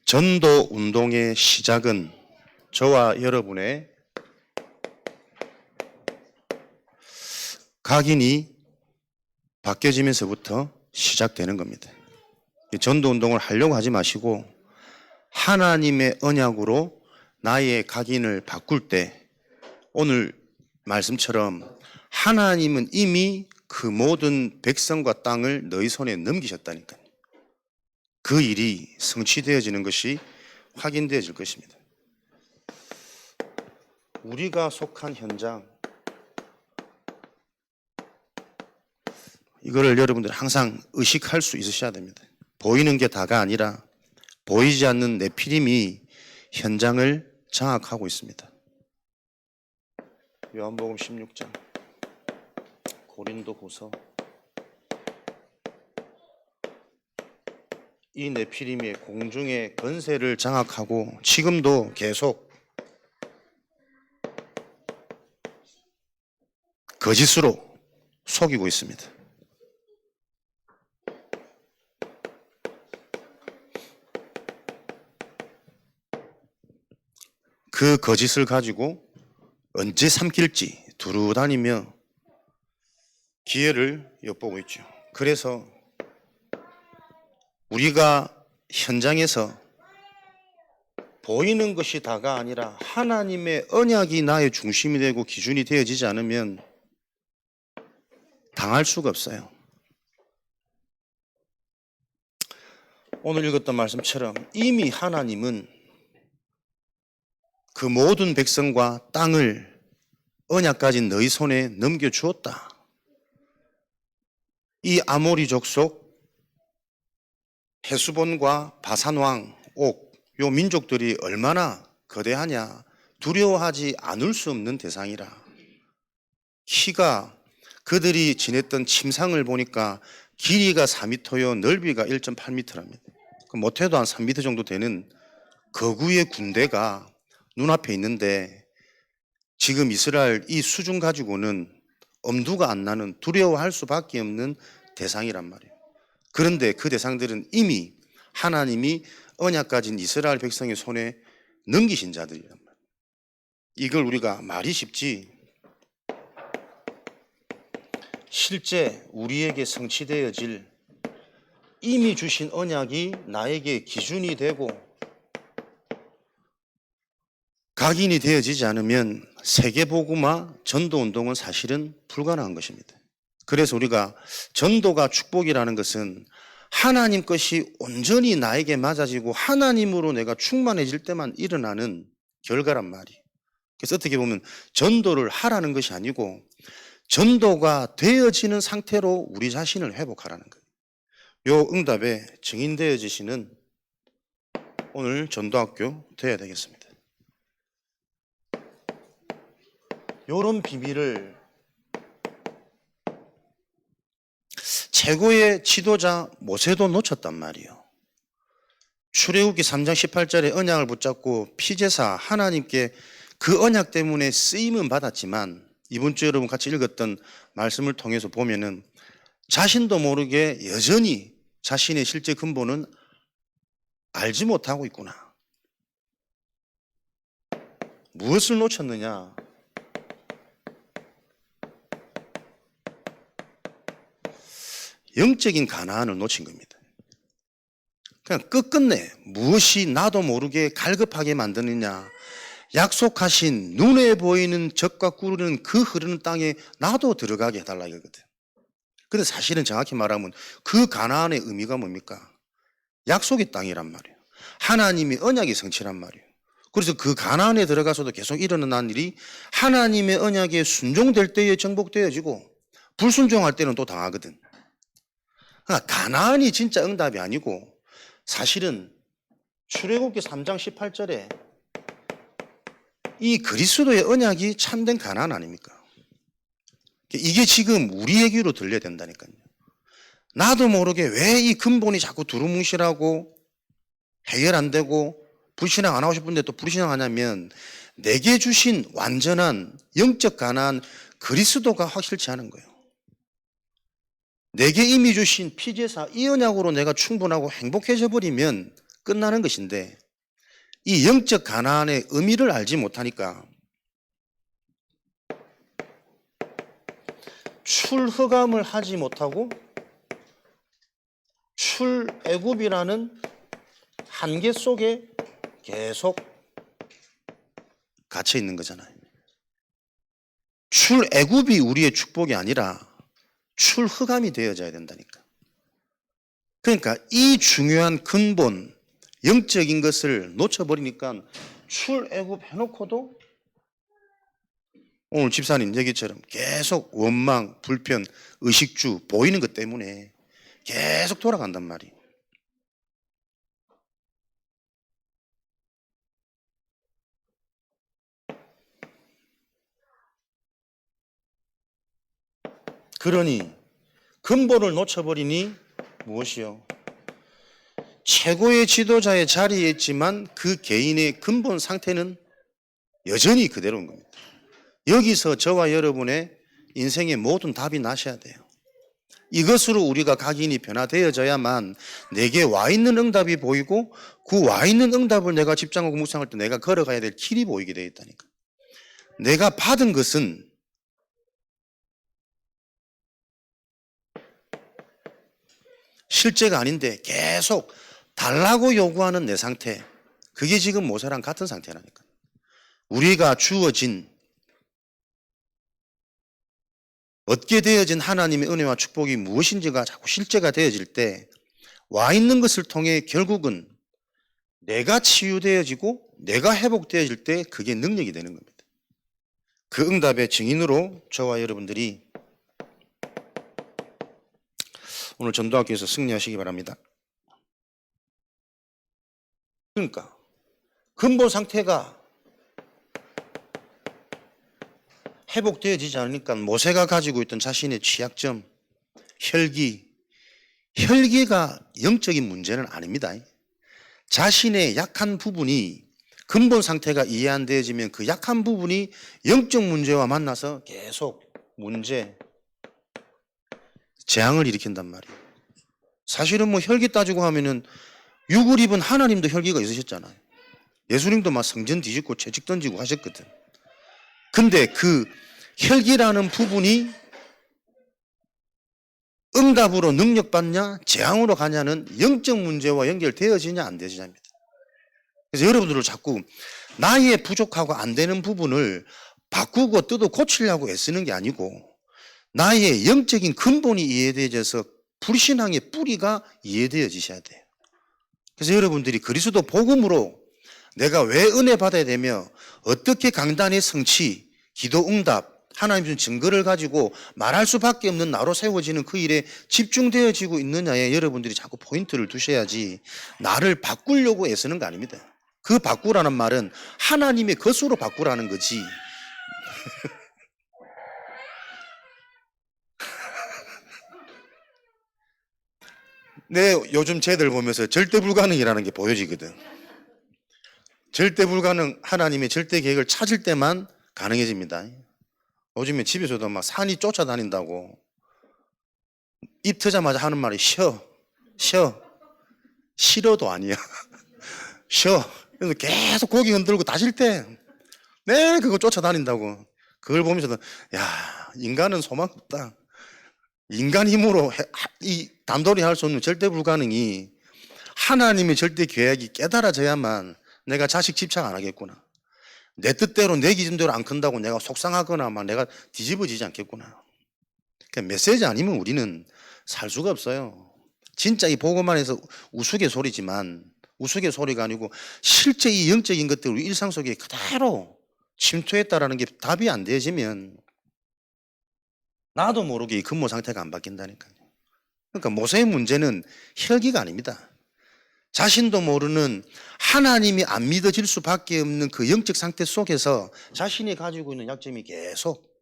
전도 운동의 시작은 저와 여러분의 각인이 바뀌어지면서부터 시작되는 겁니다. 전도 운동을 하려고 하지 마시고 하나님의 언약으로 나의 각인을 바꿀 때 오늘 말씀처럼 하나님은 이미 그 모든 백성과 땅을 너희 손에 넘기셨다니까요. 그 일이 성취되어지는 것이 확인되어질 것입니다. 우리가 속한 현장, 이거를 여러분들 항상 의식할 수 있으셔야 됩니다. 보이는 게 다가 아니라 보이지 않는 네피림이 현장을 장악하고 있습니다. 요한복음 16장, 고린도후서. 이 네피림이 공중의 권세를 장악하고 지금도 계속 거짓으로 속이고 있습니다. 그 거짓을 가지고 언제 삼킬지 두루 다니며 기회를 엿보고 있죠. 그래서 우리가 현장에서 보이는 것이 다가 아니라 하나님의 언약이 나의 중심이 되고 기준이 되어지지 않으면 당할 수가 없어요. 오늘 읽었던 말씀처럼 이미 하나님은 그 모든 백성과 땅을 언약 가진 너희 손에 넘겨주었다. 이 아모리 족속, 헤스본과 바산왕, 옥, 요 민족들이 얼마나 거대하냐, 두려워하지 않을 수 없는 대상이라. 키가 그들이 지냈던 침상을 보니까 길이가 4m요, 넓이가 1.8m랍니다. 못해도 한 3m 정도 되는 거구의 군대가 눈앞에 있는데 지금 이스라엘 이 수준 가지고는 엄두가 안 나는 두려워할 수밖에 없는 대상이란 말이에요. 그런데 그 대상들은 이미 하나님이 언약 가진 이스라엘 백성의 손에 넘기신 자들이란 말이에요. 이걸 우리가 말이 쉽지 실제 우리에게 성취되어질 이미 주신 언약이 나에게 기준이 되고 각인이 되어지지 않으면 세계복음화 전도운동은 사실은 불가능한 것입니다. 그래서 우리가 전도가 축복이라는 것은 하나님 것이 온전히 나에게 맞아지고 하나님으로 내가 충만해질 때만 일어나는 결과란 말이에요. 그래서 어떻게 보면 전도를 하라는 것이 아니고 전도가 되어지는 상태로 우리 자신을 회복하라는 거예요. 요 응답에 증인되어지시는 오늘 전도학교 되어야 되겠습니다. 요런 비밀을 최고의 지도자 모세도 놓쳤단 말이에요. 출애굽기 3장 18절에 언약을 붙잡고 피제사 하나님께 그 언약 때문에 쓰임은 받았지만 이번 주 여러분 같이 읽었던 말씀을 통해서 보면은 자신도 모르게 여전히 자신의 실제 근본은 알지 못하고 있구나. 무엇을 놓쳤느냐? 영적인 가나안을 놓친 겁니다. 그냥 끝끝내 무엇이 나도 모르게 갈급하게 만드느냐, 약속하신 눈에 보이는 적과 꿀은 그 흐르는 땅에 나도 들어가게 해달라 이거거든. 근데 사실은 정확히 말하면 그 가나안의 의미가 뭡니까? 약속의 땅이란 말이에요. 하나님의 언약이 성취란 말이에요. 그래서 그 가나안에 들어가서도 계속 일어난 일이 하나님의 언약에 순종될 때에 정복되어지고 불순종할 때는 또 당하거든. 그러니까 가나안이 진짜 응답이 아니고 사실은 출애굽기 3장 18절에 이 그리스도의 언약이 참된 가나안 아닙니까? 이게 지금 우리에게로 들려야 된다니까요. 나도 모르게 왜 이 근본이 자꾸 두루뭉실하고 해결 안 되고 불신앙 안 하고 싶은데 또 불신앙하냐면 내게 주신 완전한 영적 가나안 그리스도가 확실치 않은 거예요. 내게 이미 주신 피제사 이 언약으로 내가 충분하고 행복해져 버리면 끝나는 것인데 이 영적 가난의 의미를 알지 못하니까 출허감을 하지 못하고 출애굽이라는 한계 속에 계속 갇혀 있는 거잖아요. 출애굽이 우리의 축복이 아니라 출허감이 되어져야 된다니까. 그러니까 이 중요한 근본 영적인 것을 놓쳐버리니까 출애굽 해놓고도 오늘 집사님 얘기처럼 계속 원망, 불편, 의식주 보이는 것 때문에 계속 돌아간단 말이에요. 그러니 근본을 놓쳐버리니 무엇이요? 최고의 지도자의 자리에 있지만 그 개인의 근본 상태는 여전히 그대로인 겁니다. 여기서 저와 여러분의 인생의 모든 답이 나셔야 돼요. 이것으로 우리가 각인이 변화되어져야만 내게 와 있는 응답이 보이고 그 와 있는 응답을 내가 집장하고 묵상할 때 내가 걸어가야 될 길이 보이게 되어 있다니까. 내가 받은 것은 실제가 아닌데 계속 달라고 요구하는 내 상태, 그게 지금 모세랑 같은 상태라니까. 우리가 주어진 얻게 되어진 하나님의 은혜와 축복이 무엇인지가 자꾸 실제가 되어질 때 와 있는 것을 통해 결국은 내가 치유되어지고 내가 회복되어질 때 그게 능력이 되는 겁니다. 그 응답의 증인으로 저와 여러분들이 오늘 전도학교에서 승리하시기 바랍니다. 그러니까 근본 상태가 회복되어지지 않으니까 모세가 가지고 있던 자신의 취약점, 혈기가 영적인 문제는 아닙니다. 자신의 약한 부분이 근본 상태가 이해 안 되어지면 그 약한 부분이 영적 문제와 만나서 계속 재앙을 일으킨단 말이에요. 사실은 뭐 혈기 따지고 하면은 육을 입은 하나님도 혈기가 있으셨잖아요. 예수님도 막 성전 뒤집고 채찍 던지고 하셨거든. 근데 그 혈기라는 부분이 응답으로 능력받냐 재앙으로 가냐는 영적 문제와 연결되어지냐 안 되지냐입니다. 그래서 여러분들을 자꾸 나의 부족하고 안 되는 부분을 바꾸고 뜯어 고치려고 애쓰는 게 아니고 나의 영적인 근본이 이해되어져서 불신앙의 뿌리가 이해되어지셔야 돼요. 그래서 여러분들이 그리스도 복음으로 내가 왜 은혜 받아야 되며 어떻게 강단의 성취, 기도 응답, 하나님 준 증거를 가지고 말할 수밖에 없는 나로 세워지는 그 일에 집중되어지고 있느냐에 여러분들이 자꾸 포인트를 두셔야지 나를 바꾸려고 애쓰는 거 아닙니다. 그 바꾸라는 말은 하나님의 것으로 바꾸라는 거지. 내 요즘 쟤들 보면서 절대 불가능이라는 게 보여지거든. 절대 불가능, 하나님의 절대 계획을 찾을 때만 가능해집니다. 요즘에 집에서도 막 산이 쫓아다닌다고 입 트자마자 하는 말이 쉬어. 싫어도 아니야. 쉬어. 그래서 계속 고개 흔들고 다실 때 네, 그거 쫓아다닌다고. 그걸 보면서도 야, 인간은 소망 없다. 인간 힘으로 이 단돌이 할 수 없는 절대 불가능이 하나님의 절대 계획이 깨달아져야만 내가 자식 집착 안 하겠구나. 내 뜻대로 내 기준대로 안 큰다고 내가 속상하거나 막 내가 뒤집어지지 않겠구나. 그러니까 메시지 아니면 우리는 살 수가 없어요. 진짜 이 보고만 해서 우스갯소리지만 우스갯소리가 아니고 실제 이 영적인 것들을 우리 일상 속에 그대로 침투했다라는 게 답이 안 되어지면 나도 모르게 이 근본 상태가 안 바뀐다니까요. 그러니까 모세의 문제는 혈기가 아닙니다. 자신도 모르는 하나님이 안 믿어질 수밖에 없는 그 영적 상태 속에서 자신이 가지고 있는 약점이 계속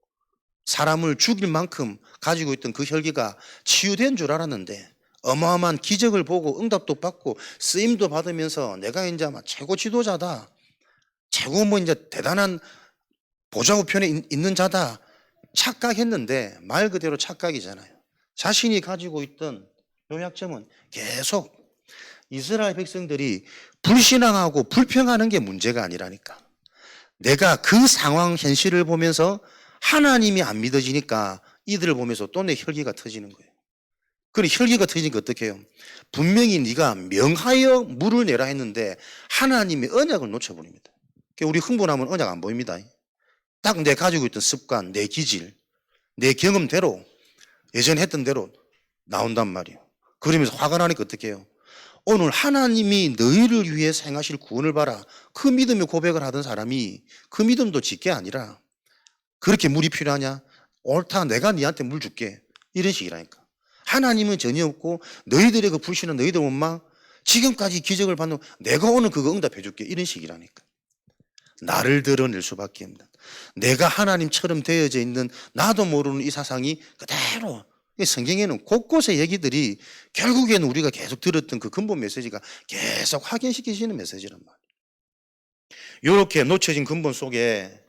사람을 죽일 만큼 가지고 있던 그 혈기가 치유된 줄 알았는데 어마어마한 기적을 보고 응답도 받고 쓰임도 받으면서 내가 이제 아마 최고 지도자다. 최고 뭐 이제 대단한 보좌 우편에 있는 자다. 착각했는데 말 그대로 착각이잖아요. 자신이 가지고 있던 요 약점은 계속 이스라엘 백성들이 불신앙하고 불평하는 게 문제가 아니라니까. 내가 그 상황 현실을 보면서 하나님이 안 믿어지니까 이들을 보면서 또 내 혈기가 터지는 거예요. 그럼 혈기가 터지니까 어떻게 해요? 분명히 네가 명하여 물을 내라 했는데 하나님이 언약을 놓쳐버립니다. 우리 흥분하면 언약 안 보입니다. 딱 내 가지고 있던 습관, 내 기질, 내 경험대로 예전에 했던 대로 나온단 말이에요. 그러면서 화가 나니까 어떻게 해요? 오늘 하나님이 너희를 위해 행하실 구원을 봐라. 그 믿음의 고백을 하던 사람이 그 믿음도 짓게 아니라 그렇게 물이 필요하냐? 옳다, 내가 네한테 물 줄게. 이런 식이라니까. 하나님은 전혀 없고 너희들의 그 불신은 너희들 원망 지금까지 기적을 받는 내가 오늘 그거 응답해 줄게. 이런 식이라니까. 나를 드러낼 수밖에 없는 내가 하나님처럼 되어져 있는 나도 모르는 이 사상이 그대로 성경에는 곳곳의 얘기들이 결국에는 우리가 계속 들었던 그 근본 메시지가 계속 확인시키시는 메시지란 말이에요. 이렇게 놓쳐진 근본 속에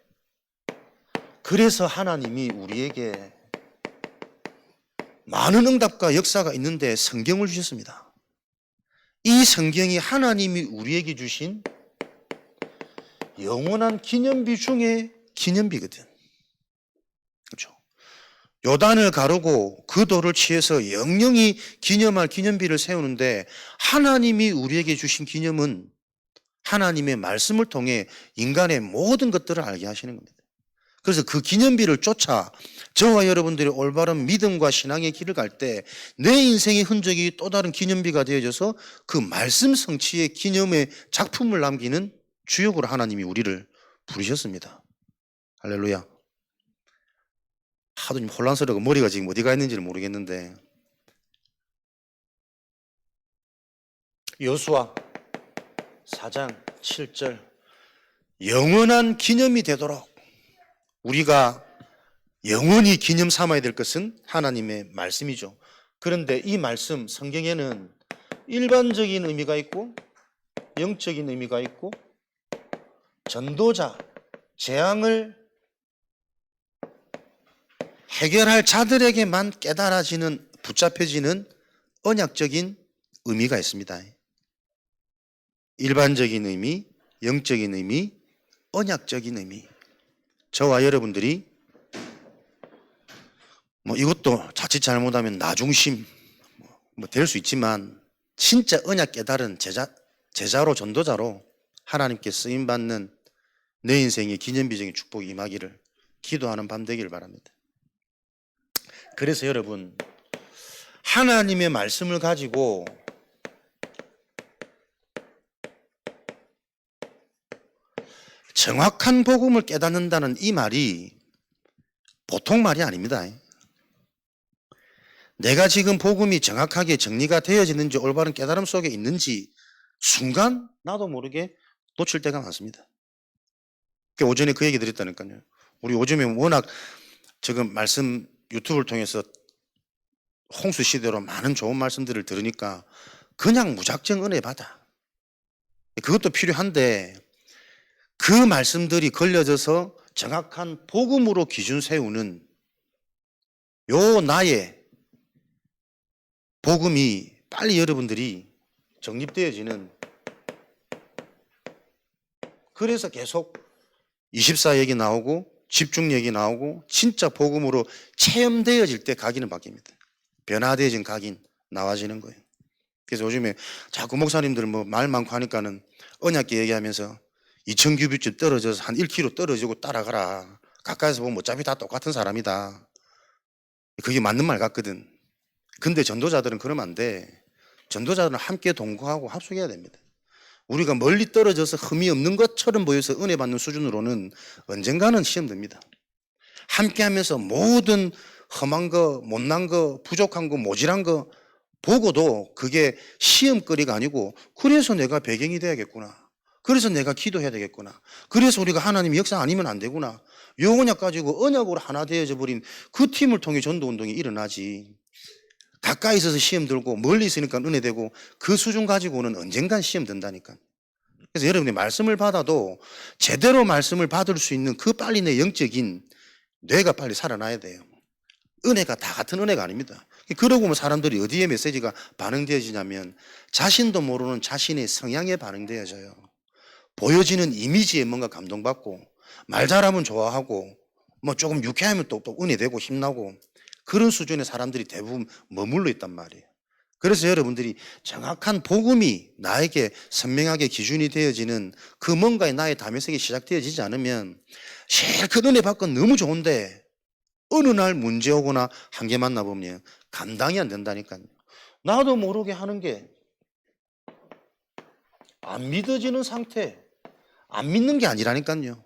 그래서 하나님이 우리에게 많은 응답과 역사가 있는데 성경을 주셨습니다. 이 성경이 하나님이 우리에게 주신 영원한 기념비 중에 기념비거든. 그렇죠? 요단을 가르고 그 돌을 취해서 영영이 기념할 기념비를 세우는데 하나님이 우리에게 주신 기념은 하나님의 말씀을 통해 인간의 모든 것들을 알게 하시는 겁니다. 그래서 그 기념비를 쫓아 저와 여러분들이 올바른 믿음과 신앙의 길을 갈 때 내 인생의 흔적이 또 다른 기념비가 되어져서 그 말씀 성취의 기념의 작품을 남기는 주역으로 하나님이 우리를 부르셨습니다. 할렐루야. 하도 좀 혼란스러워 머리가 지금 어디가 있는지를 모르겠는데 여호수아 4장 7절 영원한 기념이 되도록 우리가 영원히 기념 삼아야 될 것은 하나님의 말씀이죠. 그런데 이 말씀 성경에는 일반적인 의미가 있고 영적인 의미가 있고 전도자, 재앙을 해결할 자들에게만 깨달아지는 붙잡혀지는 언약적인 의미가 있습니다. 일반적인 의미, 영적인 의미, 언약적인 의미. 저와 여러분들이 이것도 자칫 잘못하면 나중심 될 수 있지만 진짜 언약 깨달은 제자로 전도자로 하나님께 쓰임받는 내 인생의 기념비적인 축복이 임하기를 기도하는 밤 되기를 바랍니다. 그래서 여러분 하나님의 말씀을 가지고 정확한 복음을 깨닫는다는 이 말이 보통 말이 아닙니다. 내가 지금 복음이 정확하게 정리가 되어지는지 올바른 깨달음 속에 있는지 순간 나도 모르게 놓칠 때가 많습니다. 오전에 그 얘기 드렸다니까요. 우리 요즘에 워낙 지금 말씀 유튜브를 통해서 홍수 시대로 많은 좋은 말씀들을 들으니까 그냥 무작정 은혜 받아. 그것도 필요한데 그 말씀들이 걸려져서 정확한 복음으로 기준 세우는 요 나의 복음이 빨리 여러분들이 정립되어지는 그래서 계속 24 얘기 나오고 집중 얘기 나오고 진짜 복음으로 체험되어질 때 각인은 바뀝니다. 변화되어진 각인 나와지는 거예요. 그래서 요즘에 자꾸 목사님들 말 많고 하니까는 언약계 얘기하면서 2000규비쯤 떨어져서 한 1km 떨어지고 따라가라. 가까이서 보면 어차피 다 똑같은 사람이다. 그게 맞는 말 같거든. 근데 전도자들은 그러면 안 돼. 전도자들은 함께 동거하고 합숙해야 됩니다. 우리가 멀리 떨어져서 흠이 없는 것처럼 보여서 은혜 받는 수준으로는 언젠가는 시험됩니다. 함께 하면서 모든 험한 거, 못난 거, 부족한 거, 모질한 거 보고도 그게 시험거리가 아니고 그래서 내가 배경이 돼야겠구나. 그래서 내가 기도해야 되겠구나. 그래서 우리가 하나님의 역사 아니면 안 되구나. 요 언약 가지고 언약으로 하나 되어져 버린 그 팀을 통해 전도운동이 일어나지. 가까이 있어서 시험 들고 멀리 있으니까 은혜 되고 그 수준 가지고는 언젠간 시험 든다니까. 그래서 여러분이 말씀을 받아도 제대로 말씀을 받을 수 있는 그 빨리 내 영적인 뇌가 빨리 살아나야 돼요. 은혜가 다 같은 은혜가 아닙니다. 그러고 보면 사람들이 어디에 메시지가 반응되어지냐면 자신도 모르는 자신의 성향에 반응되어져요. 보여지는 이미지에 뭔가 감동받고 말 잘하면 좋아하고 뭐 조금 유쾌하면 또 은혜되고 힘나고 그런 수준의 사람들이 대부분 머물러 있단 말이에요. 그래서 여러분들이 정확한 복음이 나에게 선명하게 기준이 되어지는 그 뭔가의 나의 담에색이 시작되어지지 않으면 실컷 은혜 받고 너무 좋은데 어느 날 문제 오거나 한계 만나보면 감당이 안 된다니까요. 나도 모르게 하는 게 안 믿어지는 상태, 안 믿는 게 아니라니까요.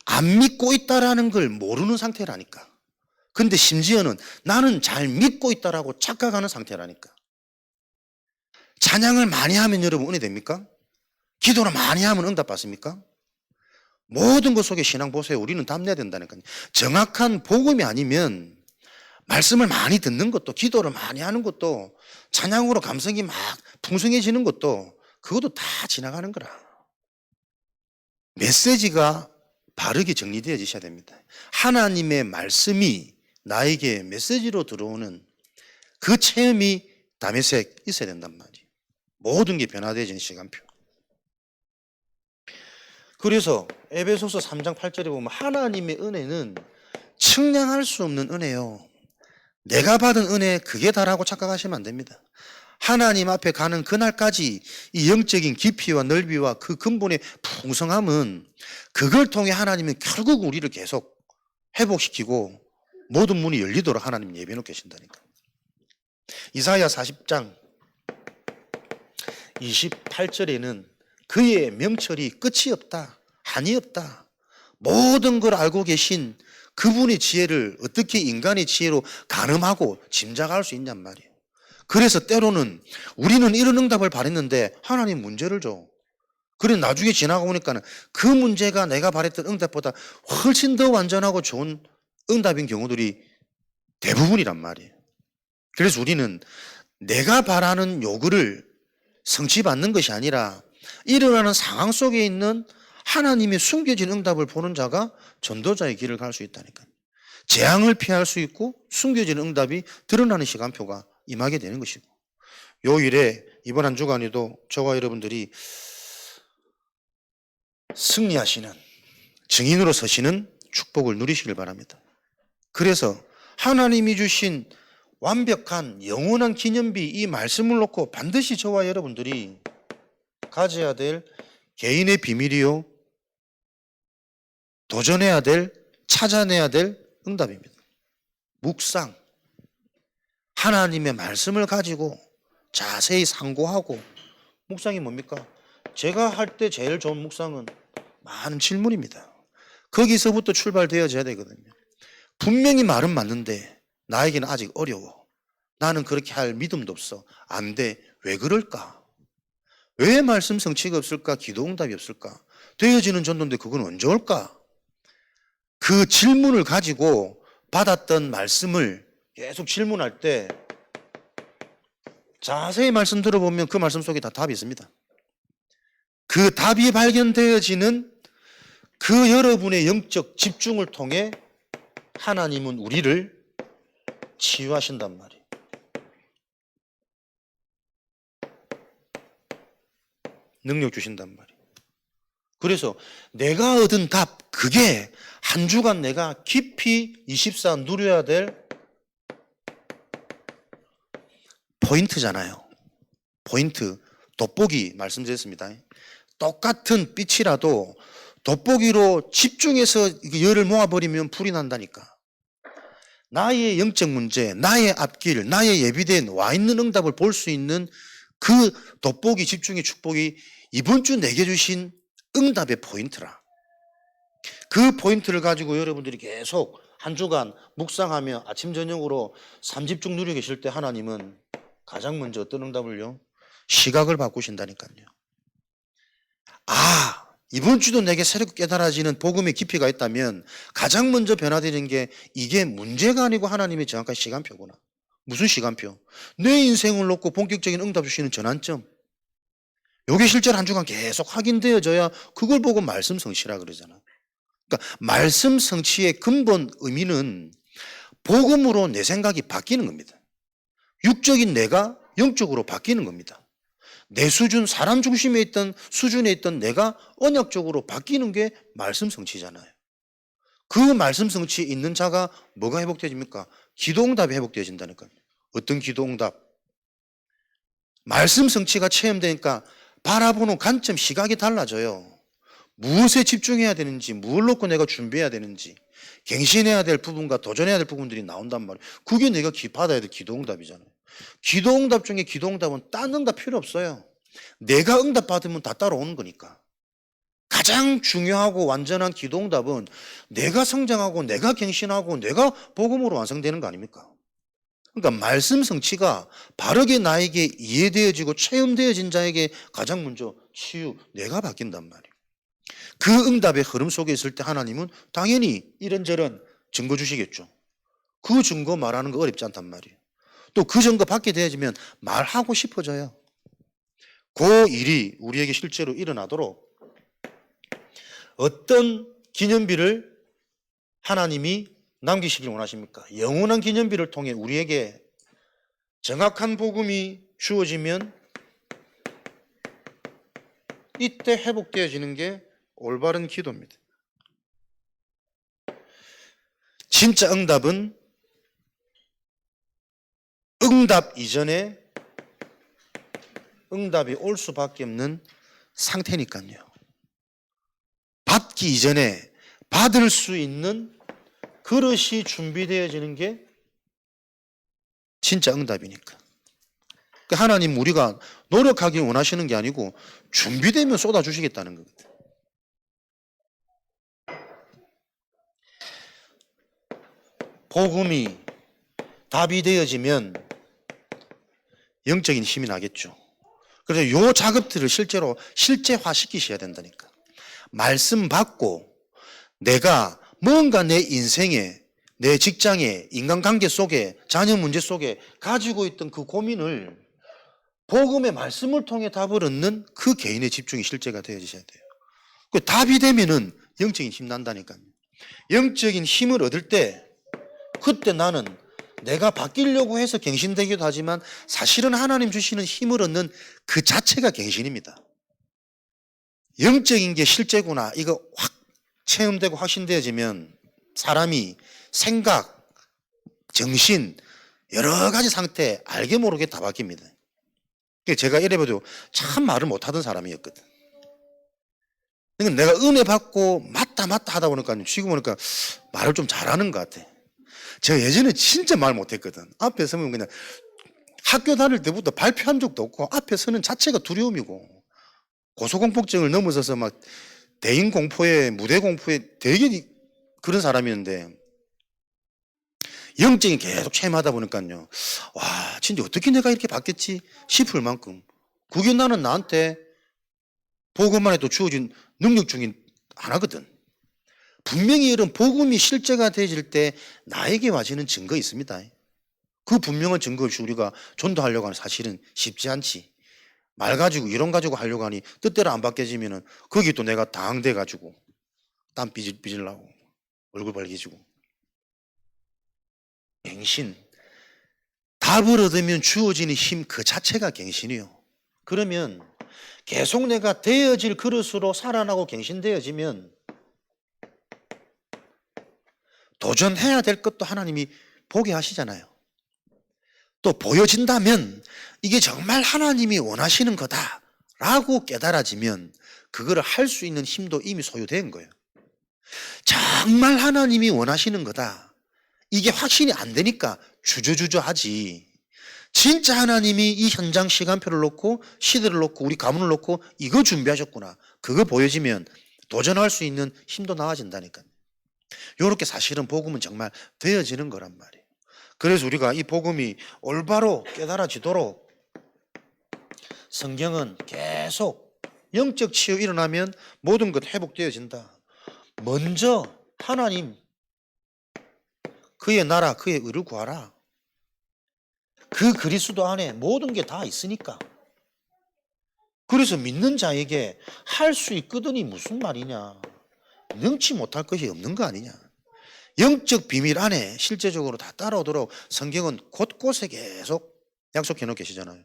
안 믿고 있다라는 걸 모르는 상태라니까. 근데 심지어는 나는 잘 믿고 있다라고 착각하는 상태라니까. 찬양을 많이 하면 여러분 은혜 됩니까? 기도를 많이 하면 응답 받습니까? 모든 것 속에 신앙 보세요. 우리는 답내야 된다니까요. 정확한 복음이 아니면 말씀을 많이 듣는 것도 기도를 많이 하는 것도 찬양으로 감성이 막 풍성해지는 것도 그것도 다 지나가는 거라. 메시지가 바르게 정리되어지셔야 됩니다. 하나님의 말씀이 나에게 메시지로 들어오는 그 체험이 담에색 있어야 된단 말이에요. 모든 게 변화되어지는 시간표. 그래서 에베소서 3장 8절에 보면 하나님의 은혜는 측량할 수 없는 은혜요. 내가 받은 은혜 그게 다라고 착각하시면 안 됩니다. 하나님 앞에 가는 그날까지 이 영적인 깊이와 넓이와 그 근본의 풍성함은 그걸 통해 하나님은 결국 우리를 계속 회복시키고 모든 문이 열리도록 하나님 예배해 놓고 계신다니까. 이사야 40장 28절에는 그의 명철이 끝이 없다, 한이 없다. 모든 걸 알고 계신 그분의 지혜를 어떻게 인간의 지혜로 가늠하고 짐작할 수 있냔 말이에요. 그래서 때로는 우리는 이런 응답을 바랬는데 하나님 문제를 줘. 그래 나중에 지나가 보니까는 그 문제가 내가 바랬던 응답보다 훨씬 더 완전하고 좋은 응답인 경우들이 대부분이란 말이에요. 그래서 우리는 내가 바라는 요구를 성취받는 것이 아니라 일어나는 상황 속에 있는 하나님의 숨겨진 응답을 보는 자가 전도자의 길을 갈 수 있다니까요. 재앙을 피할 수 있고 숨겨진 응답이 드러나는 시간표가 임하게 되는 것이고, 요일에 이번 한 주간에도 저와 여러분들이 승리하시는 증인으로 서시는 축복을 누리시길 바랍니다. 그래서 하나님이 주신 완벽한 영원한 기념비 이 말씀을 놓고 반드시 저와 여러분들이 가져야 될 개인의 비밀이요, 도전해야 될, 찾아내야 될 응답입니다. 묵상, 하나님의 말씀을 가지고 자세히 상고하고. 묵상이 뭡니까? 제가 할 때 제일 좋은 묵상은 많은 질문입니다. 거기서부터 출발되어져야 되거든요. 분명히 말은 맞는데 나에게는 아직 어려워. 나는 그렇게 할 믿음도 없어. 안 돼. 왜 그럴까? 왜 말씀 성취가 없을까? 기도 응답이 없을까? 되어지는 전도인데 그건 언제 올까? 그 질문을 가지고 받았던 말씀을 계속 질문할 때 자세히 말씀 들어보면 그 말씀 속에 다 답이 있습니다. 그 답이 발견되어지는 그 여러분의 영적 집중을 통해 하나님은 우리를 치유하신단 말이에요. 능력 주신단 말이에요. 그래서 내가 얻은 답, 그게 한 주간 내가 깊이 24 누려야 될 포인트잖아요. 포인트, 돋보기 말씀드렸습니다. 똑같은 빛이라도 돋보기로 집중해서 열을 모아버리면 불이 난다니까. 나의 영적 문제, 나의 앞길, 나의 예비된 와 있는 응답을 볼 수 있는 그 돋보기 집중의 축복이 이번 주 내게 주신 응답의 포인트라. 그 포인트를 가지고 여러분들이 계속 한 주간 묵상하며 아침 저녁으로 3집중 누리고 계실 때 하나님은 가장 먼저 어떤 응답을요? 시각을 바꾸신다니까요. 아, 이번 주도 내게 새롭게 깨달아지는 복음의 깊이가 있다면 가장 먼저 변화되는 게 이게 문제가 아니고 하나님의 정확한 시간표구나. 무슨 시간표? 내 인생을 놓고 본격적인 응답 주시는 전환점. 요게 실제로 한 주간 계속 확인되어져야 그걸 보고 말씀 성취라 그러잖아. 그러니까 말씀 성취의 근본 의미는 복음으로 내 생각이 바뀌는 겁니다. 육적인 내가 영적으로 바뀌는 겁니다. 내 수준, 사람 중심에 있던 수준에 있던 내가 언약적으로 바뀌는 게 말씀 성취잖아요. 그 말씀 성취에 있는 자가 뭐가 회복되어집니까? 기도응답이 회복되어진다니까요. 어떤 기도응답? 말씀 성취가 체험되니까 바라보는 관점, 시각이 달라져요. 무엇에 집중해야 되는지, 무엇을 놓고 내가 준비해야 되는지, 갱신해야 될 부분과 도전해야 될 부분들이 나온단 말이에요. 그게 내가 받아야 될 기도응답이잖아요. 기도응답 중에 기도응답은 딴 응답 필요 없어요. 내가 응답 받으면 다 따라오는 거니까. 가장 중요하고 완전한 기도응답은 내가 성장하고 내가 갱신하고 내가 복음으로 완성되는 거 아닙니까? 그러니까 말씀 성취가 바르게 나에게 이해되어지고 체험되어진 자에게 가장 먼저 치유, 내가 바뀐단 말이에요. 그 응답의 흐름 속에 있을 때 하나님은 당연히 이런저런 증거 주시겠죠. 그 증거 말하는 거 어렵지 않단 말이에요. 또 그 증거 받게 되어지면 말하고 싶어져요. 그 일이 우리에게 실제로 일어나도록 어떤 기념비를 하나님이 남기시길 원하십니까? 영원한 기념비를 통해 우리에게 정확한 복음이 주어지면 이때 회복되어지는 게 올바른 기도입니다. 진짜 응답은 응답 이전에 응답이 올 수밖에 없는 상태니까요. 받기 이전에 받을 수 있는 그릇이 준비되어지는 게 진짜 응답이니까. 그러니까 하나님 우리가 노력하길 원하시는 게 아니고 준비되면 쏟아주시겠다는 겁니다. 복음이 답이 되어지면 영적인 힘이 나겠죠. 그래서 요 작업들을 실제로 실제화시키셔야 된다니까. 말씀 받고 내가 뭔가 내 인생에, 내 직장에, 인간관계 속에, 자녀 문제 속에 가지고 있던 그 고민을 복음의 말씀을 통해 답을 얻는 그 개인의 집중이 실제가 되어지셔야 돼요. 그 답이 되면은 영적인 힘 난다니까요. 영적인 힘을 얻을 때 그때 나는 내가 바뀌려고 해서 갱신되기도 하지만 사실은 하나님 주시는 힘을 얻는 그 자체가 갱신입니다. 영적인 게 실제구나 이거 확 체험되고 확신되어지면 사람이 생각, 정신 여러 가지 상태 알게 모르게 다 바뀝니다. 제가 이래봐도 참 말을 못하던 사람이었거든. 그러니까 내가 은혜 받고 맞다 하다 보니까 지금 보니까 말을 좀 잘하는 것 같아. 제가 예전에 진짜 말 못했거든. 앞에 서면 그냥 학교 다닐 때부터 발표한 적도 없고 앞에 서는 자체가 두려움이고 고소공포증을 넘어서서 막 대인 공포에 무대 공포에 되게 그런 사람이었는데 영적인 계속 체험하다 보니까요. 와 진짜 어떻게 내가 이렇게 바뀌었지 싶을 만큼 그게 나는 나한테 복음만 해도 주어진 능력 중에 하나거든. 분명히 이런 복음이 실제가 되어질 때 나에게 와지는 증거 있습니다. 그 분명한 증거 없이 우리가 전도하려고 하는 사실은 쉽지 않지. 말 가지고 이론 가지고 하려고 하니 뜻대로 안 바뀌어지면은 거기 또 내가 당황돼 가지고 땀 삐질 나고 얼굴 빨개지고. 갱신. 답을 얻으면 주어지는 힘 그 자체가 갱신이요. 그러면 계속 내가 되어질 그릇으로 살아나고 갱신되어지면 도전해야 될 것도 하나님이 보게 하시잖아요. 또 보여진다면 이게 정말 하나님이 원하시는 거다라고 깨달아지면 그거를 할 수 있는 힘도 이미 소유된 거예요. 정말 하나님이 원하시는 거다. 이게 확신이 안 되니까 주저주저 하지. 진짜 하나님이 이 현장 시간표를 놓고 시대를 놓고 우리 가문을 놓고 이거 준비하셨구나. 그거 보여지면 도전할 수 있는 힘도 나아진다니까요. 이렇게 사실은 복음은 정말 되어지는 거란 말이에요. 그래서 우리가 이 복음이 올바로 깨달아지도록 성경은 계속 영적 치유 일어나면 모든 것 회복되어진다. 먼저 하나님 그의 나라 그의 의를 구하라. 그 그리스도 안에 모든 게 다 있으니까. 그래서 믿는 자에게 할 수 있거든이 무슨 말이냐. 능치 못할 것이 없는 거 아니냐. 영적 비밀 안에 실제적으로 다 따라오도록 성경은 곳곳에 계속 약속해 놓고 계시잖아요.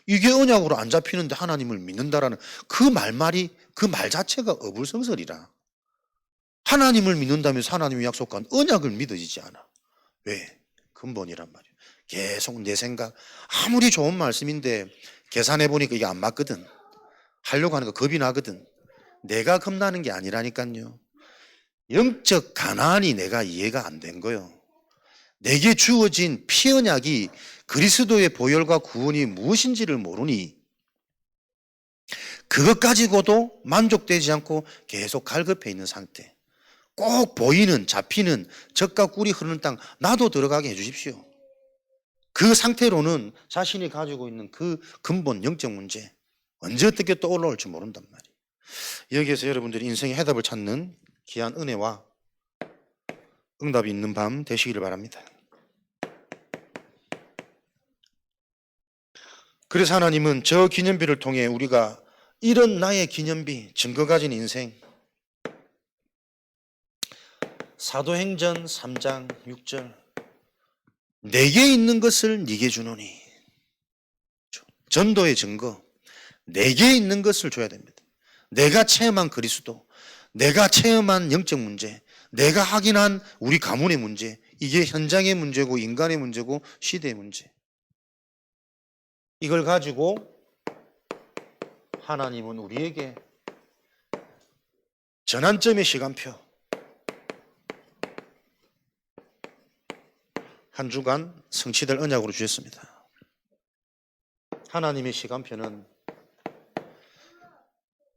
이게 언약으로 안 잡히는데 하나님을 믿는다라는 그 말 자체가 어불성설이라. 하나님을 믿는다면서 하나님이 약속한 언약을 믿어지지 않아. 왜? 근본이란 말이에요. 계속 내 생각, 아무리 좋은 말씀인데 계산해 보니까 이게 안 맞거든. 하려고 하는 거 겁이 나거든. 내가 겁나는 게 아니라니까요. 영적 가난이 내가 이해가 안 된 거예요. 내게 주어진 피언약이 그리스도의 보혈과 구원이 무엇인지를 모르니 그것 가지고도 만족되지 않고 계속 갈급해 있는 상태. 꼭 보이는 잡히는 젖과 꿀이 흐르는 땅 나도 들어가게 해 주십시오. 그 상태로는 자신이 가지고 있는 그 근본 영적 문제 언제 어떻게 또 올라올지 모른단 말이에요. 여기에서 여러분들이 인생의 해답을 찾는 귀한 은혜와 응답이 있는 밤 되시기를 바랍니다. 그래서 하나님은 저 기념비를 통해 우리가 이런 나의 기념비, 증거 가진 인생, 사도행전 3장 6절 내게 있는 것을 네게 주노니, 전도의 증거, 내게 있는 것을 줘야 됩니다. 내가 체험한 그리스도, 내가 체험한 영적 문제, 내가 확인한 우리 가문의 문제, 이게 현장의 문제고 인간의 문제고 시대의 문제. 이걸 가지고 하나님은 우리에게 전환점의 시간표, 한 주간 성취될 언약으로 주셨습니다. 하나님의 시간표는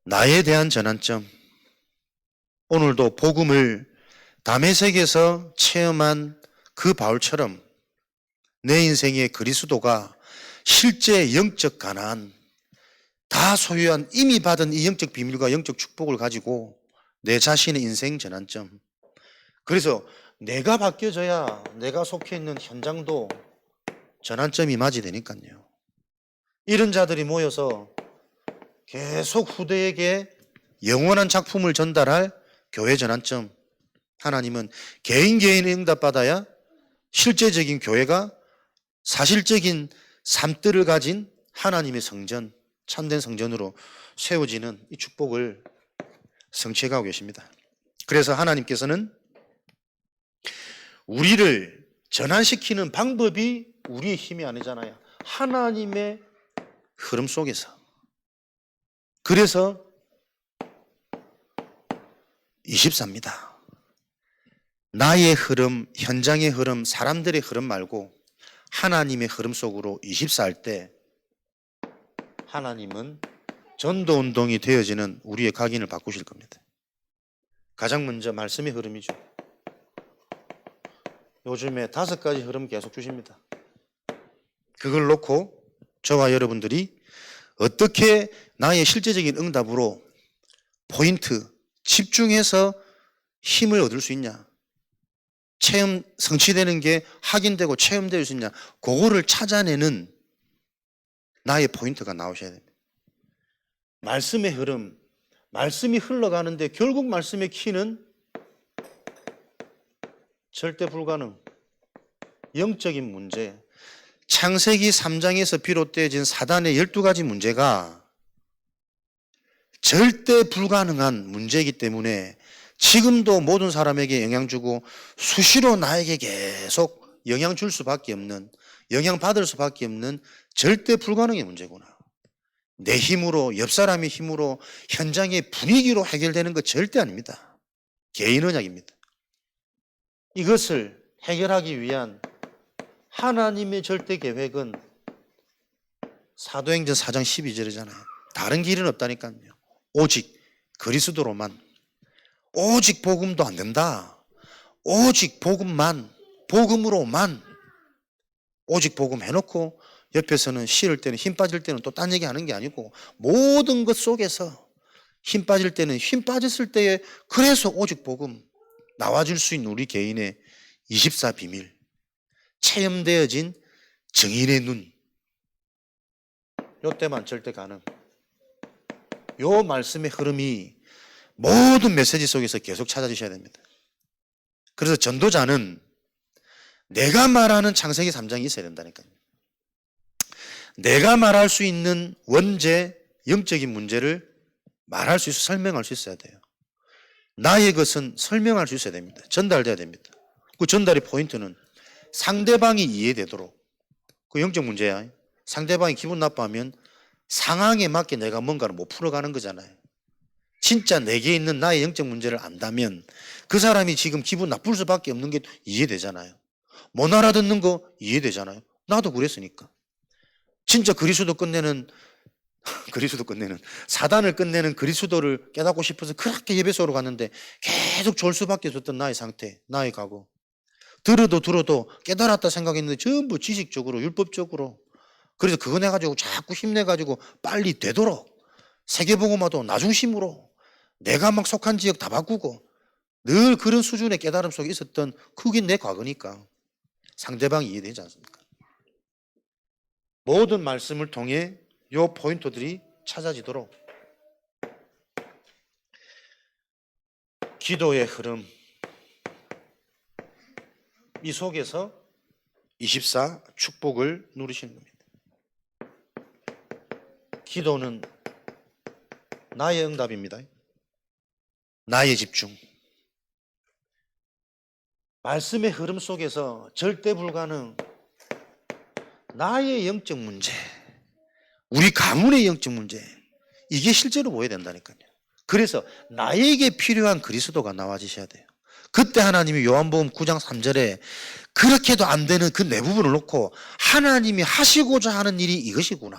나에 대한 전환점, 오늘도 복음을 다메섹에서 체험한 그 바울처럼 내 인생의 그리스도가 실제 영적 가난, 다 소유한 이미 받은 이 영적 비밀과 영적 축복을 가지고 내 자신의 인생 전환점. 그래서 내가 바뀌어져야 내가 속해 있는 현장도 전환점이 맞이 되니까요. 이런 자들이 모여서 계속 후대에게 영원한 작품을 전달할 교회 전환점. 하나님은 개인의 응답받아야 실제적인 교회가 사실적인 삶들을 가진 하나님의 성전, 참된 성전으로 세워지는 이 축복을 성취해가고 계십니다. 그래서 하나님께서는 우리를 전환시키는 방법이 우리의 힘이 아니잖아요. 하나님의 흐름 속에서. 그래서 24입니다. 나의 흐름, 현장의 흐름, 사람들의 흐름 말고 하나님의 흐름 속으로 24할 때 하나님은 전도운동이 되어지는 우리의 각인을 바꾸실 겁니다. 가장 먼저 말씀의 흐름이죠. 요즘에 5가지 흐름 계속 주십니다. 그걸 놓고 저와 여러분들이 어떻게 나의 실제적인 응답으로 포인트, 집중해서 힘을 얻을 수 있냐, 체험 성취되는 게 확인되고 체험될 수 있냐, 그거를 찾아내는 나의 포인트가 나오셔야 됩니다. 말씀의 흐름, 말씀이 흘러가는데 결국 말씀의 키는 절대 불가능, 영적인 문제, 창세기 3장에서 비롯되어진 사단의 12가지 문제가 절대 불가능한 문제이기 때문에 지금도 모든 사람에게 영향 주고 수시로 나에게 계속 영향 줄 수밖에 없는, 영향 받을 수밖에 없는 절대 불가능의 문제구나. 내 힘으로, 옆 사람의 힘으로, 현장의 분위기로 해결되는 것 절대 아닙니다. 개인 언약입니다. 이것을 해결하기 위한 하나님의 절대 계획은 사도행전 4장 12절이잖아요. 다른 길은 없다니까요. 오직 그리스도로만, 오직 복음도 안 된다. 오직 복음만, 복음으로만, 오직 복음 해놓고 옆에서는 싫을 때는, 힘 빠질 때는 또 딴 얘기 하는 게 아니고 모든 것 속에서 힘 빠질 때는 힘 빠졌을 때에 그래서 오직 복음 나와줄 수 있는 우리 개인의 24 비밀, 체험되어진 증인의 눈, 요때만 절대 가능. 요 말씀의 흐름이 모든 메시지 속에서 계속 찾아주셔야 됩니다. 그래서 전도자는 내가 말하는 창세기 3장이 있어야 된다니까요. 내가 말할 수 있는 원죄, 영적인 문제를 말할 수 있어 설명할 수 있어야 돼요. 나의 것은 설명할 수 있어야 됩니다. 전달돼야 됩니다. 그 전달의 포인트는 상대방이 이해되도록. 그 영적 문제야. 상대방이 기분 나빠하면 상황에 맞게 내가 뭔가를 못 풀어가는 거잖아요. 진짜 내게 있는 나의 영적 문제를 안다면 그 사람이 지금 기분 나쁠 수밖에 없는 게 이해되잖아요. 못 알아듣는 거 이해되잖아요. 나도 그랬으니까. 진짜 그리스도 끝내는 사단을 끝내는 그리스도를 깨닫고 싶어서 그렇게 예배소로 갔는데 계속 졸 수밖에 없었던 나의 상태, 나의 각오. 들어도 깨달았다 생각했는데 전부 지식적으로 율법적으로. 그래서 그거 내가지고 자꾸 힘내가지고 빨리 되도록 세계복음화도 나중심으로 내가 막 속한 지역 다 바꾸고 늘 그런 수준의 깨달음 속에 있었던 그게 내 과거니까 상대방이 이해되지 않습니까? 모든 말씀을 통해 이 포인트들이 찾아지도록 기도의 흐름, 이 속에서 24 축복을 누리시는 겁니다. 기도는 나의 응답입니다. 나의 집중. 말씀의 흐름 속에서 절대 불가능, 나의 영적 문제, 우리 가문의 영적 문제, 이게 실제로 보여야 된다니까요. 그래서 나에게 필요한 그리스도가 나와지셔야 돼요. 그때 하나님이 요한복음 9장 3절에 그렇게도 안 되는 그 내 부분을 놓고 하나님이 하시고자 하는 일이 이것이구나.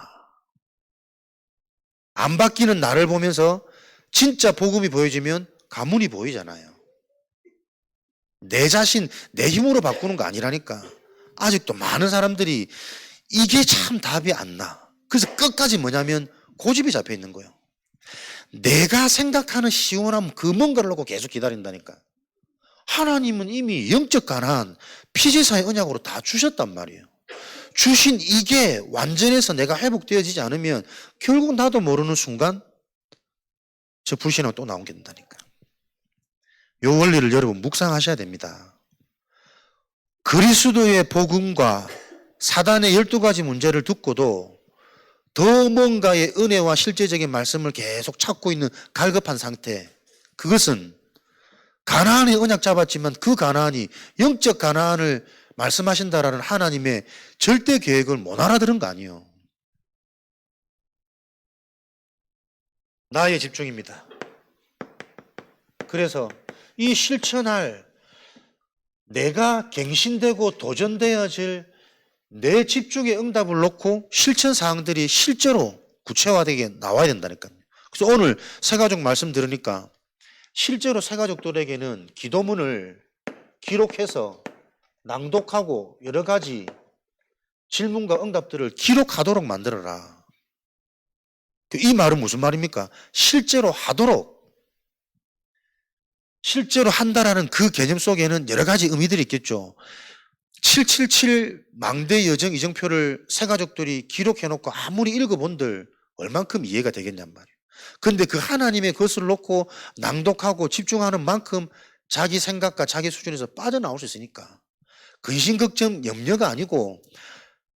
안 바뀌는 나를 보면서 진짜 복음이 보여지면 가문이 보이잖아요. 내 자신, 내 힘으로 바꾸는 거 아니라니까. 아직도 많은 사람들이 이게 참 답이 안 나. 그래서 끝까지 뭐냐면 고집이 잡혀 있는 거예요. 내가 생각하는 시원함 그 뭔가를 놓고 계속 기다린다니까. 하나님은 이미 영적 가난, 피지사의 언약으로 다 주셨단 말이에요. 주신 이게 완전해서 내가 회복되어지지 않으면 결국 나도 모르는 순간 저 불신앙 또 나오게 된다니까. 요 원리를 여러분 묵상하셔야 됩니다. 그리스도의 복음과 사단의 12가지 문제를 듣고도 더 뭔가의 은혜와 실제적인 말씀을 계속 찾고 있는 갈급한 상태, 그것은 가나안의 언약 잡았지만 그 가나안이 영적 가나안을 말씀하신다라는 하나님의 절대 계획을 못 알아들은 거 아니에요. 나의 집중입니다. 그래서 이 실천할, 내가 갱신되고 도전되어질 내 집중의 응답을 놓고 실천 사항들이 실제로 구체화되게 나와야 된다니까요. 그래서 오늘 새가족 말씀 들으니까 실제로 새가족들에게는 기도문을 기록해서 낭독하고 여러 가지 질문과 응답들을 기록하도록 만들어라. 이 말은 무슨 말입니까? 실제로 하도록. 실제로 한다라는 그 개념 속에는 여러 가지 의미들이 있겠죠. 777 망대 여정 이정표를 새가족들이 기록해놓고 아무리 읽어본들 얼만큼 이해가 되겠냔 말이에요. 그런데 그 하나님의 것을 놓고 낭독하고 집중하는 만큼 자기 생각과 자기 수준에서 빠져나올 수 있으니까 근심, 걱정, 염려가 아니고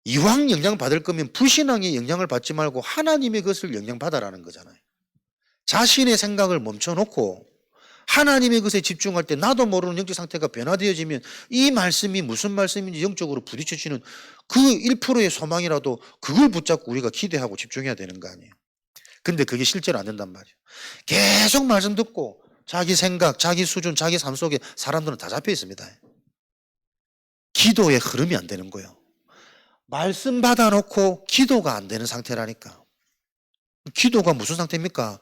이왕 영향 받을 거면 불신앙의 영향을 받지 말고 하나님의 것을 영향받아라는 거잖아요. 자신의 생각을 멈춰놓고 하나님의 것에 집중할 때 나도 모르는 영적 상태가 변화되어지면 이 말씀이 무슨 말씀인지 영적으로 부딪혀지는 그 1%의 소망이라도 그걸 붙잡고 우리가 기대하고 집중해야 되는 거 아니에요. 근데 그게 실제로 안 된단 말이에요. 계속 말씀 듣고 자기 생각, 자기 수준, 자기 삶 속에 사람들은 다 잡혀 있습니다. 기도의 흐름이 안 되는 거예요. 말씀 받아놓고 기도가 안 되는 상태라니까. 기도가 무슨 상태입니까?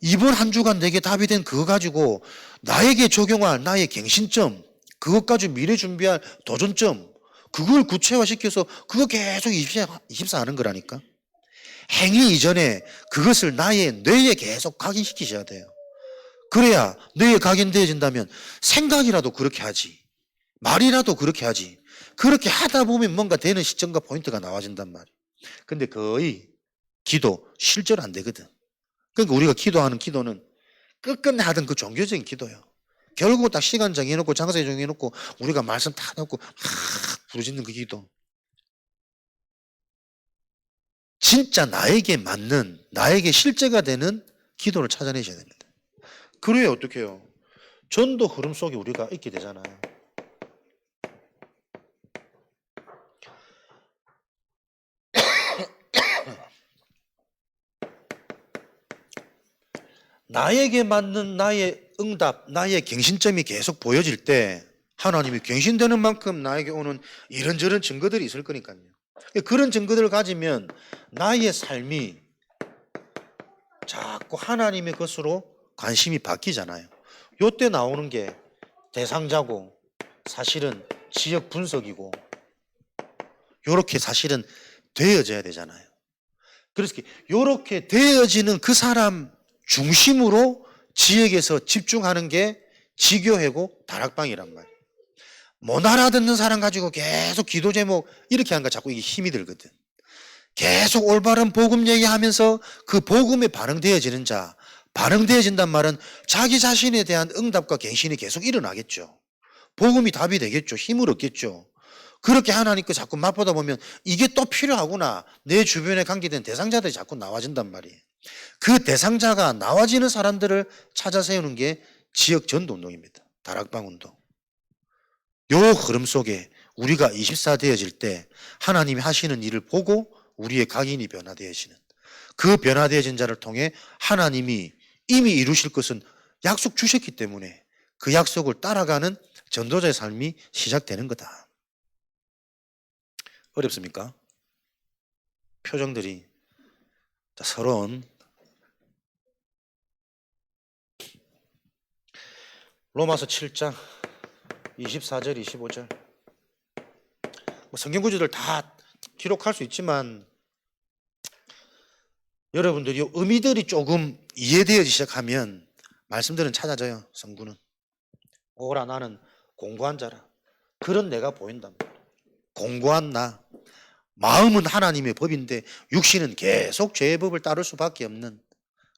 이번 한 주간 내게 답이 된 그거 가지고 나에게 적용할 나의 갱신점, 그것 가지고 미래 준비할 도전점, 그걸 구체화시켜서 그거 계속 24 하는 거라니까. 행위 이전에 그것을 나의 뇌에 계속 각인시키셔야 돼요. 그래야 뇌에 각인되어진다면 생각이라도 그렇게 하지, 말이라도 그렇게 하지. 그렇게 하다 보면 뭔가 되는 시점과 포인트가 나와진단 말이에요. 근데 거의 기도 실제로 안 되거든. 그러니까 우리가 기도하는 기도는 끝끝내 하던 그 종교적인 기도예요. 결국 딱 시간 정해놓고 장소 정해놓고 우리가 말씀 다 놓고 막 부르짖는 그 기도. 진짜 나에게 맞는, 나에게 실제가 되는 기도를 찾아내셔야 됩니다. 그래야 어떻게 해요? 전도 흐름 속에 우리가 있게 되잖아요. 나에게 맞는 나의 응답, 나의 갱신점이 계속 보여질 때 하나님이 갱신되는 만큼 나에게 오는 이런저런 증거들이 있을 거니까요. 그런 증거들을 가지면 나의 삶이 자꾸 하나님의 것으로 관심이 바뀌잖아요. 요때 나오는 게 대상자고 사실은 지역 분석이고 요렇게 사실은 되어져야 되잖아요. 그래서 요렇게 되어지는 그 사람 중심으로 지역에서 집중하는 게 지교회고 다락방이란 말이에요. 못 알아듣는 사람 가지고 계속 기도 제목 이렇게 하는 거 자꾸 이게 힘이 들거든. 계속 올바른 복음 얘기하면서 그 복음에 반응되어지는 자, 반응되어진단 말은 자기 자신에 대한 응답과 갱신이 계속 일어나겠죠. 복음이 답이 되겠죠. 힘을 얻겠죠. 그렇게 하나님께 자꾸 맛보다 보면 이게 또 필요하구나. 내 주변에 관계된 대상자들이 자꾸 나와진단 말이에요. 그 대상자가 나와지는 사람들을 찾아 세우는 게 지역 전도 운동입니다. 다락방 운동. 요 흐름 속에 우리가 24 되어질 때 하나님이 하시는 일을 보고 우리의 각인이 변화되어지는 그 변화되어진 자를 통해 하나님이 이미 이루실 것은 약속 주셨기 때문에 그 약속을 따라가는 전도자의 삶이 시작되는 거다. 어렵습니까? 표정들이 서러운. 로마서 7장 24절 25절 성경 구절들 다 기록할 수 있지만 여러분들이 의미들이 조금 이해되어지기 시작하면 말씀들은 찾아져요. 성구는 오라 나는 공고한 자라. 그런 내가 보인단 말이에요. 공고한 나. 마음은 하나님의 법인데 육신은 계속 죄의 법을 따를 수밖에 없는,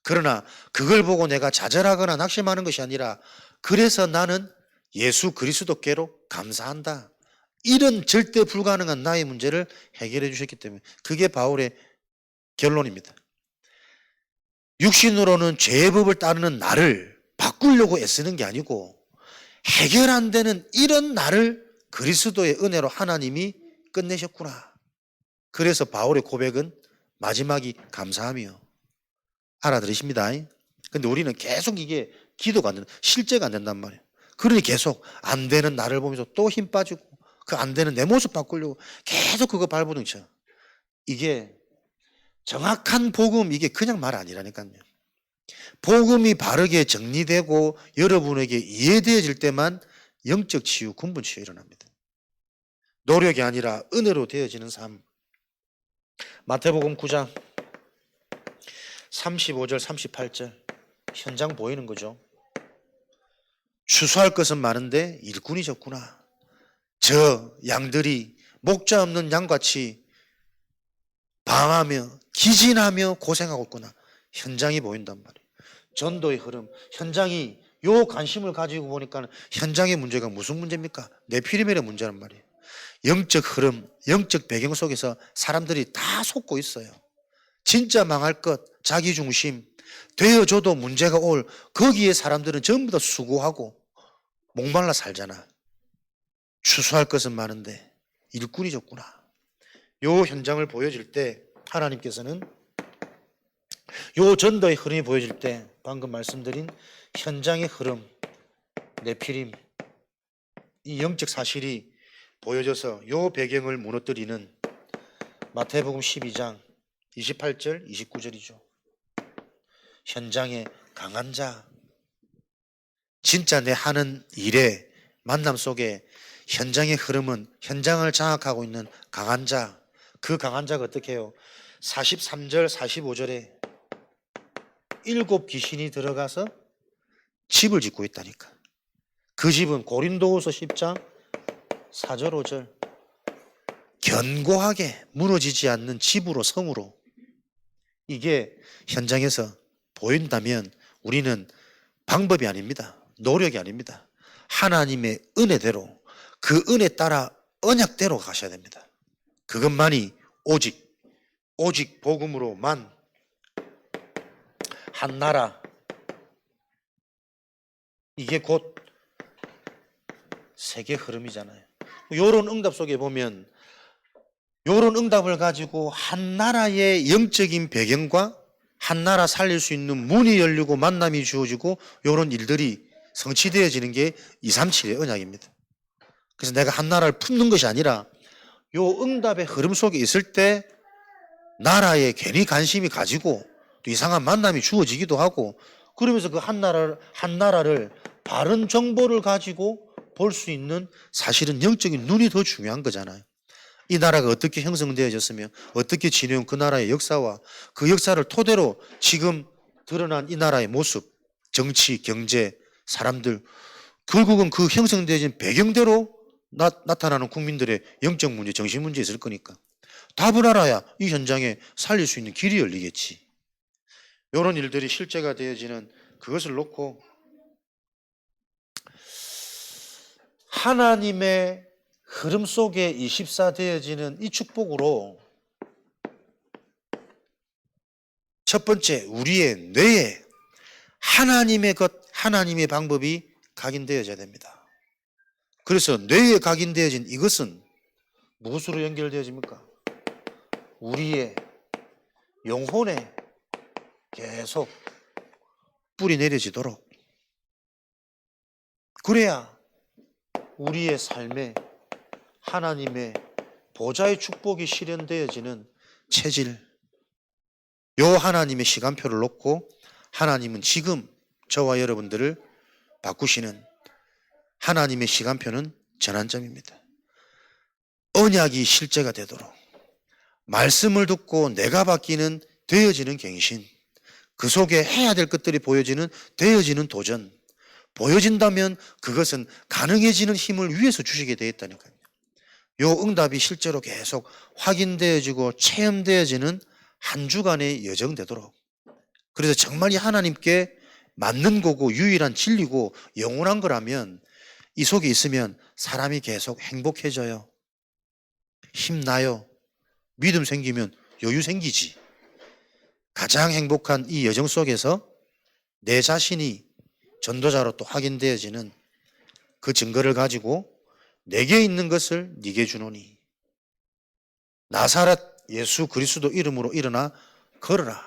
그러나 그걸 보고 내가 좌절하거나 낙심하는 것이 아니라 그래서 나는 예수 그리스도께로 감사한다. 이런 절대 불가능한 나의 문제를 해결해 주셨기 때문에 그게 바울의 결론입니다. 육신으로는 죄의 법을 따르는 나를 바꾸려고 애쓰는 게 아니고 해결 안 되는 이런 나를 그리스도의 은혜로 하나님이 끝내셨구나. 그래서 바울의 고백은 마지막이 감사하며. 알아들으십니다. 근데 우리는 계속 이게 기도가 안 된다. 실제가 안 된단 말이에요. 그러니 계속 안 되는 나를 보면서 또 힘 빠지고 그 안 되는 내 모습 바꾸려고 계속 그거 발버둥 쳐. 이게 정확한 복음, 이게 그냥 말 아니라니까요. 복음이 바르게 정리되고 여러분에게 이해되어질 때만 영적 치유, 군분 치유 일어납니다. 노력이 아니라 은혜로 되어지는 삶. 마태복음 9장 35절 38절 현장 보이는 거죠. 추수할 것은 많은데 일꾼이 적구나. 저 양들이 목자 없는 양같이 방황하며 기진하며 고생하고 있구나. 현장이 보인단 말이에요. 전도의 흐름, 현장이 요 관심을 가지고 보니까 현장의 문제가 무슨 문제입니까? 네피리멜의 문제란 말이에요. 영적 흐름, 영적 배경 속에서 사람들이 다 속고 있어요. 진짜 망할 것, 자기중심, 되어줘도 문제가 올 거기에 사람들은 전부 다 수고하고 목말라 살잖아. 추수할 것은 많은데 일꾼이 적구나. 요 현장을 보여줄 때 하나님께서는 요 전도의 흐름이 보여질 때 방금 말씀드린 현장의 흐름, 네피림, 이 영적 사실이 보여져서 요 배경을 무너뜨리는 마태복음 12장 28절 29절이죠. 현장의 강한 자. 진짜 내 하는 일에 만남 속에 현장의 흐름은 현장을 장악하고 있는 강한 자. 그 강한 자가 어떻게 해요? 43절 45절에 7 귀신이 들어가서 집을 짓고 있다니까. 그 집은 고린도후서 10장 4절 5절 견고하게 무너지지 않는 집으로, 성으로. 이게 현장에서 보인다면 우리는 방법이 아닙니다. 노력이 아닙니다. 하나님의 은혜대로, 그 은혜 따라 언약대로 가셔야 됩니다. 그것만이 오직 복음으로만 한 나라, 이게 곧 세계 흐름이잖아요. 요런 응답 속에 보면 요런 응답을 가지고 한 나라의 영적인 배경과 한 나라 살릴 수 있는 문이 열리고 만남이 주어지고 요런 일들이 성취되어지는 게 237의 언약입니다. 그래서 내가 한 나라를 품는 것이 아니라 요 응답의 흐름 속에 있을 때 나라에 괜히 관심이 가지고 또 이상한 만남이 주어지기도 하고, 그러면서 그 한 나라를 바른 정보를 가지고 볼 수 있는, 사실은 영적인 눈이 더 중요한 거잖아요. 이 나라가 어떻게 형성되어졌으며 어떻게 지내온 그 나라의 역사와 그 역사를 토대로 지금 드러난 이 나라의 모습, 정치, 경제, 사람들, 결국은 그 형성되어진 배경대로 나타나는 국민들의 영적 문제, 정신 문제 있을 거니까 답을 알아야 이 현장에 살릴 수 있는 길이 열리겠지. 이런 일들이 실제가 되어지는 그것을 놓고 하나님의 흐름 속에 24 되어지는 이 축복으로 첫 번째, 우리의 뇌에 하나님의 것, 하나님의 방법이 각인되어져야 됩니다. 그래서 뇌에 각인되어진 이것은 무엇으로 연결되어집니까? 우리의 영혼에 계속 뿌리 내려지도록, 그래야 우리의 삶에 하나님의 보좌의 축복이 실현되어지는 체질, 요 하나님의 시간표를 놓고 하나님은 지금 저와 여러분들을 바꾸시는 하나님의 시간표는 전환점입니다. 언약이 실제가 되도록 말씀을 듣고 내가 바뀌는, 되어지는 갱신, 그 속에 해야 될 것들이 보여지는, 되어지는 도전, 보여진다면 그것은 가능해지는 힘을 위해서 주시게 되어 있다니까요. 요 응답이 실제로 계속 확인되어지고 체험되어지는 한 주간의 여정 되도록, 그래서 정말 이 하나님께 맞는 거고 유일한 진리고 영원한 거라면 이 속에 있으면 사람이 계속 행복해져요. 힘나요. 믿음 생기면 여유 생기지. 가장 행복한 이 여정 속에서 내 자신이 전도자로 또 확인되어지는 그 증거를 가지고 내게 있는 것을 네게 주노니 나사렛 예수 그리스도 이름으로 일어나 걸어라.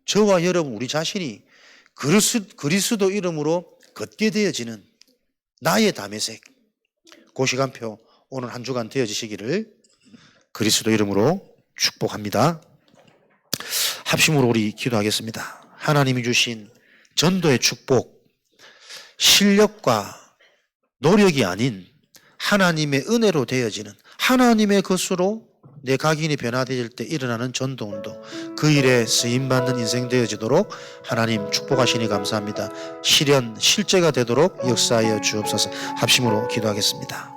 저와 여러분 우리 자신이 그리스도 이름으로 걷게 되어지는 나의 다메섹, 그 시간표 오늘 한 주간 되어지시기를 그리스도 이름으로 축복합니다. 합심으로 우리 기도하겠습니다. 하나님이 주신 전도의 축복, 실력과 노력이 아닌 하나님의 은혜로 되어지는 하나님의 것으로 내 각인이 변화될 때 일어나는 전도운동, 그 일에 쓰임받는 인생 되어지도록 하나님 축복하시니 감사합니다. 실현, 실제가 되도록 역사하여 주옵소서. 합심으로 기도하겠습니다.